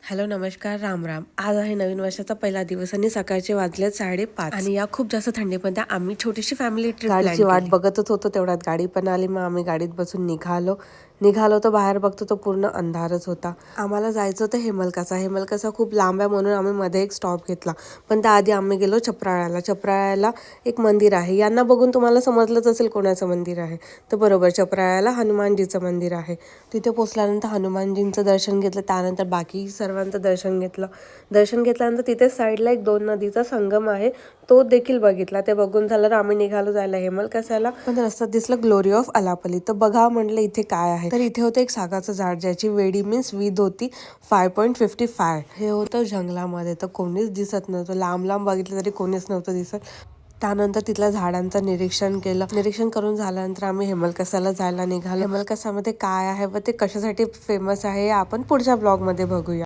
Hello नमस्कार राम राम. आज आहे नवीन वर्षाचा पहिला दिवस आणि सकाळचे वाजले 5:30 आणि या खूप जास्त थंडीमध्ये आम्ही छोटीशी फॅमिली ट्रिप गाडीची वाट बघतच होतो. तेवढ्यात गाडी पण आली. मग आम्ही गाडीत बसून निघालो तर बाहेर बघतो तो पूर्ण अंधारच होता. आम्हाला जायचं होतं हेमलकसा खूप लांब आहे म्हणून आम्ही मध्ये एक स्टॉप घेतला. पण त्याआधी आम्ही गेलो चपराळ्याला एक मंदिर आहे. यांना बघून तुम्हाला समजलंच असेल कोणाचं मंदिर आहे. तर बरोबर, चपराळ्याला हनुमानजीचं मंदिर आहे. तिथे पोचल्यानंतर हनुमानजींचं दर्शन घेतलं. त्यानंतर बाकी सर्वांचं दर्शन घेतल्यानंतर तिथे साईडला एक 2 नदीचा संगम आहे, तो देखील बघितला. ते बघून झाल्यावर आम्ही निघालो जायला हेमलकसाला. पण रस्त्यात दिसलं ग्लोरी ऑफ अलापली. तर बघा म्हटलं इथे काय आहे. तर इथे होतं एक सागाचं झाड ज्याची वेडी मीन्स विथ होती 5.55. हे होतं जंगलामध्ये. तर कोणीच दिसत नव्हतं. लांब बघितलं तरी कोणीच नव्हतं दिसत. त्यानंतर तिथल्या झाडांचं निरीक्षण करून झाल्यानंतर आम्ही हेमलकसाला जायला निघालो. हेमलकसामध्ये काय आहे व ते कशासाठी फेमस आहे आपण पुढच्या ब्लॉगमध्ये बघूया.